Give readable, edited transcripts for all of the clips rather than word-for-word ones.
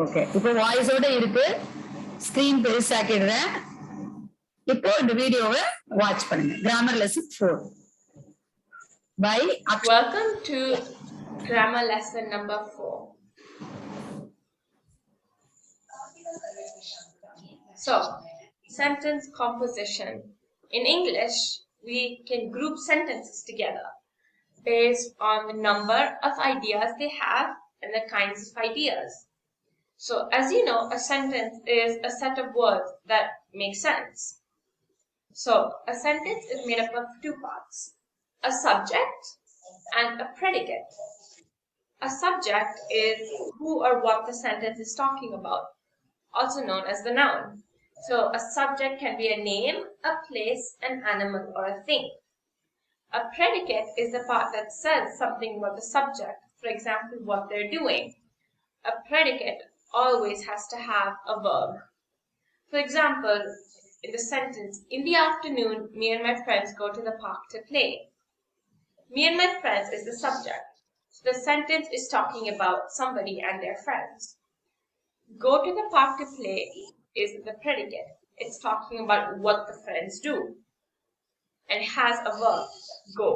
Okay, இப்போ வாய்ஸோட இருக்கு. ஸ்கிரீன் பெருசாக்கிடுறேன். இப்போ இந்த வீடியோவை வாட்ச் பண்ணுங்க. Grammar lesson 4 by Welcome to grammar lesson number 4. So, sentence composition. In English, we can group sentences together based on the number of ideas they have and the kinds of ideas. So, as you know, a sentence is a set of words that make sense. So, a sentence is made up of two parts, a subject and a predicate. A subject is who or what the sentence is talking about, also known as the noun. So, a subject can be a name, a place, an animal, or a thing. A predicate is the part that says something about the subject, for example, what they're doing. A predicate always has to have a verb. For example, in the sentence, in the afternoon, me and my friends go to the park to play. Me and my friends is the subject. So the sentence is talking about somebody and their friends. Go to the park to play is the predicate. It's talking about what the friends do. And has a verb, go.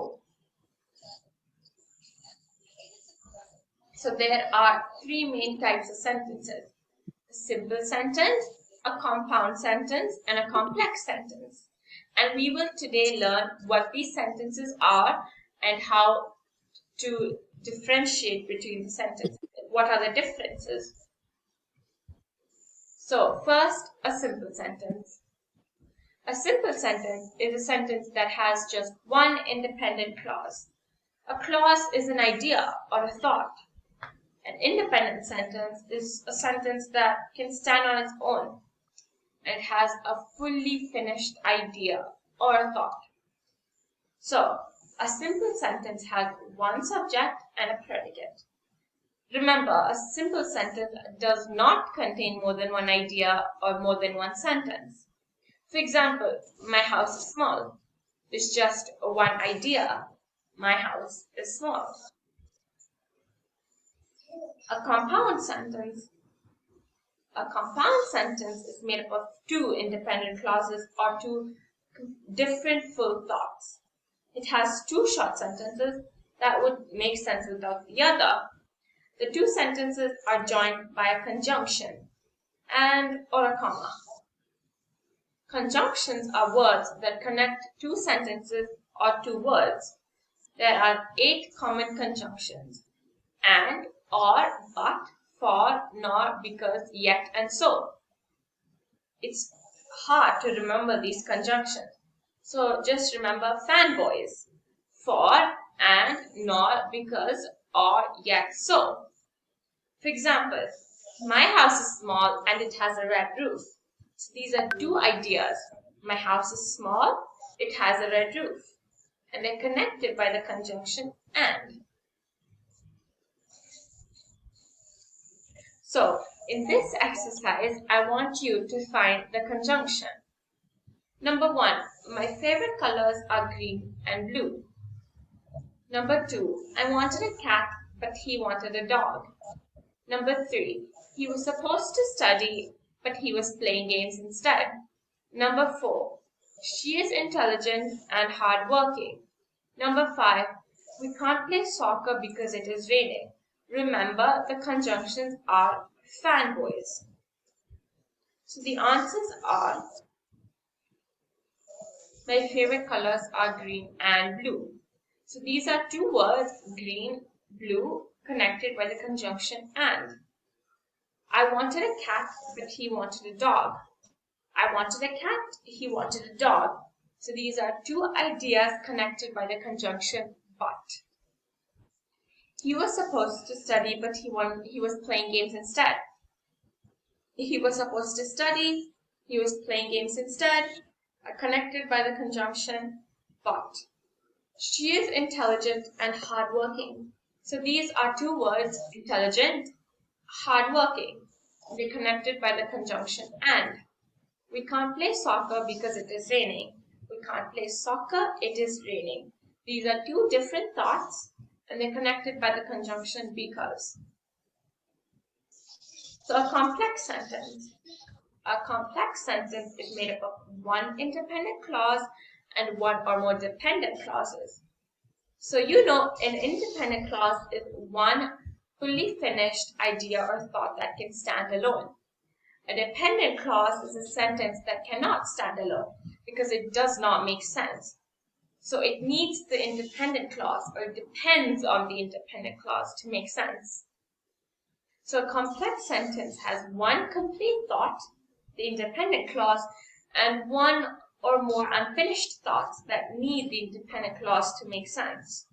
So there are three main types of sentences. A simple sentence, a compound sentence, and a complex sentence. And we will today learn what these sentences are and how to differentiate between the sentences. What are the differences? So first, a simple sentence. A simple sentence is a sentence that has just one independent clause. A clause is an idea or a thought. An independent sentence is a sentence that can stand on its own and has a fully finished idea or a thought. So, a simple sentence has one subject and a predicate. Remember, a simple sentence does not contain more than one idea or more than one sentence. For example, my house is small. It's just one idea. My house is small. A compound sentence is made up of two independent clauses or two different full thoughts. It has two short sentences that would make sense without the other. The two sentences are joined by a conjunction and or a comma. Conjunctions are words that connect two sentences or two words. There are 8 common conjunctions: and, or, but, for, nor, because, yet, and so. It's hard to remember these conjunctions. So just remember fanboys, for, and, nor, because, or, yet, so. For example, my house is small and it has a red roof. So these are two ideas. My house is small, it has a red roof. And they're connected by the conjunction and. So, in this exercise, I want you to find the conjunction. Number 1, my favorite colors are green and blue. Number 2, I wanted a cat, but he wanted a dog. Number 3, he was supposed to study, but he was playing games instead. Number 4, she is intelligent and hardworking. Number 5, we can't play soccer because it is raining. Remember, the conjunctions are fanboys. So the answers are, my favorite colors are green and blue. So these are two words, green, blue, connected by the conjunction and. I wanted a cat, but he wanted a dog. I wanted a cat, he wanted a dog. So these are two ideas connected by the conjunction but. He was supposed to study, but he was playing games instead. He was supposed to study, he was playing games instead, are connected by the conjunction but. She is intelligent and hardworking. So these are two words, intelligent, hardworking. They're connected by the conjunction and. We can't play soccer because it is raining. We can't play soccer, it is raining. These are two different thoughts and they're connected by the conjunction because. So a complex sentence. A complex sentence is made up of one independent clause and one or more dependent clauses. So you know an independent clause is one fully finished idea or thought that can stand alone. A dependent clause is a sentence that cannot stand alone because it does not make sense. So it needs the independent clause or depends on the independent clause to make sense. So a complex sentence has one complete thought, the independent clause, and one or more unfinished thoughts that need the independent clause to make sense.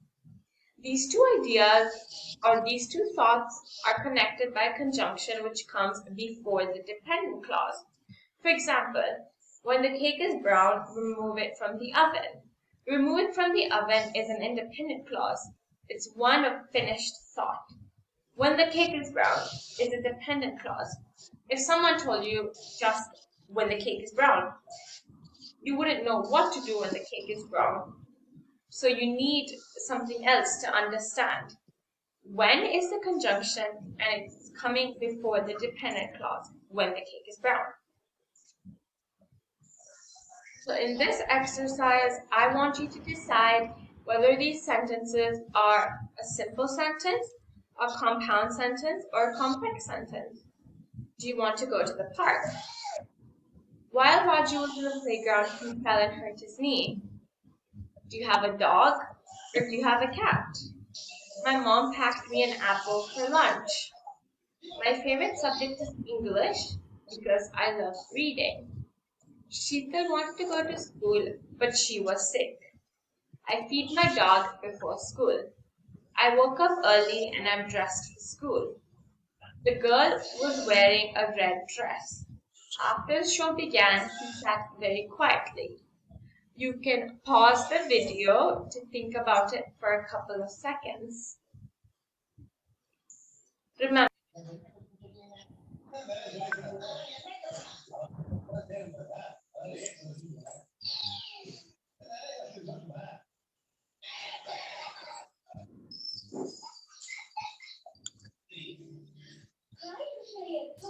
These two ideas or these two thoughts are connected by a conjunction which comes before the dependent clause. For example, when the cake is brown, remove it from the oven. Remove it from the oven is an independent clause. It's one of finished thought. When the cake is brown is a dependent clause. If someone told you just when the cake is brown, you wouldn't know what to do when the cake is brown. So you need something else to understand. When is the conjunction and it's coming before the dependent clause when the cake is brown. So in this exercise, I want you to decide whether these sentences are a simple sentence, a compound sentence, or a complex sentence. Do you want to go to the park? While Raju was in the playground, he fell and hurt his knee. Do you have a dog or do you have a cat? My mom packed me an apple for lunch. My favorite subject is English because I love reading. Sheetal wanted to go to school, but she was sick. I feed my dog before school. I woke up early and I'm dressed for school. The girl was wearing a red dress. After the show began, he sat very quietly. You can pause the video to think about it for a couple of seconds. Remember,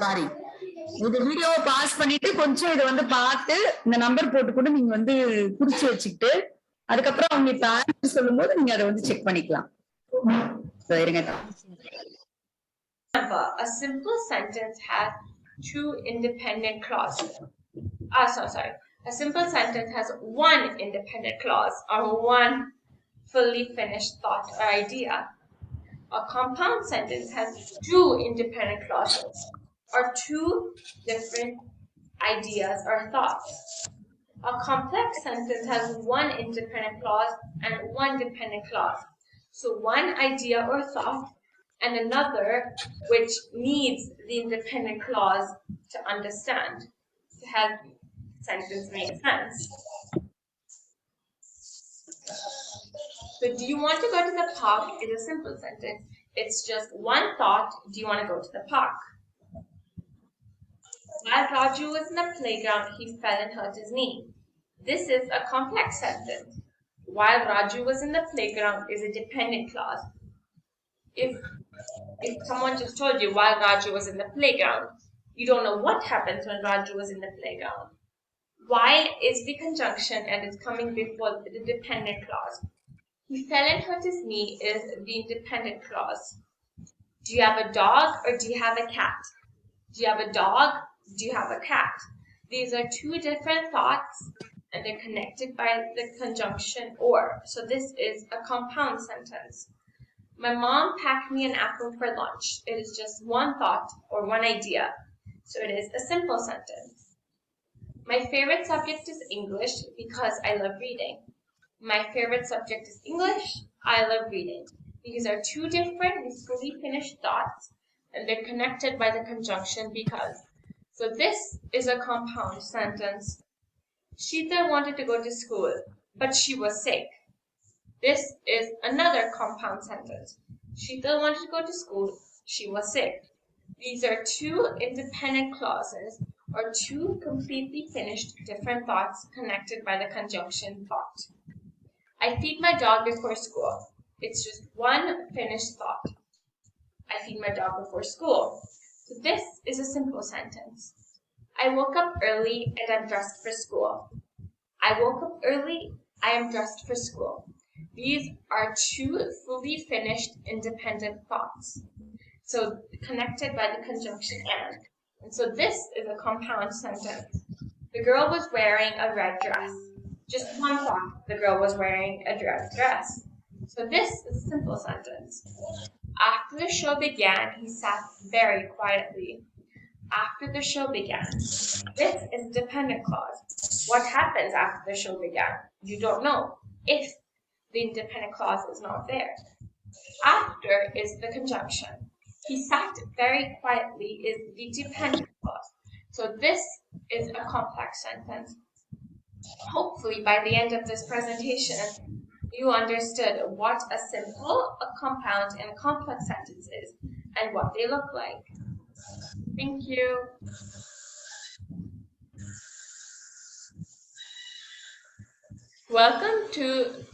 sorry, இந்த வீடியோவை pass பண்ணிட்டு கொஞ்சம் இதை வந்து பார்த்து இந்த number போட்டு கூட நீங்க வந்து குறிச்சு வச்சுக்கிட்டு அதுக்கப்புறம் அவங்க இப்ப ஆன்சர் சொல்லும் போது நீங்க அதை வந்து செக் பண்ணிக்கலாம். a simple sentence has two independent clauses. Sorry. A simple sentence has one independent clause or one fully finished thought or idea. A compound sentence has two independent clauses or two different ideas or thoughts. A complex sentence has one independent clause and one dependent clause. So one idea or thought and another which needs the independent clause to understand, to have the sentence make sense. So do you want to go to the park is a simple sentence. It's just one thought, do you want to go to the park? While Raju was in the playground, he fell and hurt his knee. This is a complex sentence. While Raju was in the playground is a dependent clause. If someone just told you while Raju was in the playground, you don't know what happens when Raju was in the playground. While is the conjunction and it's coming before the dependent clause. He fell and hurt his knee is the independent clause. Do you have a dog or do you have a cat? Do you have a dog? Do you have a cat? These are two different thoughts and they're connected by the conjunction or. So this is a compound sentence. My mom packed me an apple for lunch. It is just one thought or one idea. So it is a simple sentence. My favorite subject is English because I love reading. My favorite subject is English. I love reading. These are two different fully finished thoughts and they're connected by the conjunction because. So this is a compound sentence. Sheetal wanted to go to school, but she was sick. This is another compound sentence. Sheetal wanted to go to school, she was sick. These are two independent clauses or two completely finished different thoughts connected by the conjunction thought. I feed my dog before school. It's just one finished thought. I feed my dog before school. So this is a simple sentence. I woke up early and I'm dressed for school. I woke up early, I am dressed for school. These are two fully finished independent thoughts. So connected by the conjunction and. And so this is a compound sentence. The girl was wearing a red dress. Just one thought, the girl was wearing a red dress. So this is a simple sentence. After the show began, he sat very quietly. After the show began. This is a dependent clause. What happens after the show began? You don't know if the dependent clause is not there. After is the conjunction. He sat very quietly is the dependent clause. So this is a complex sentence. Hopefully by the end of this presentation, you understood what a simple, a compound, and a complex sentence is and what they look like. Thank you. Welcome to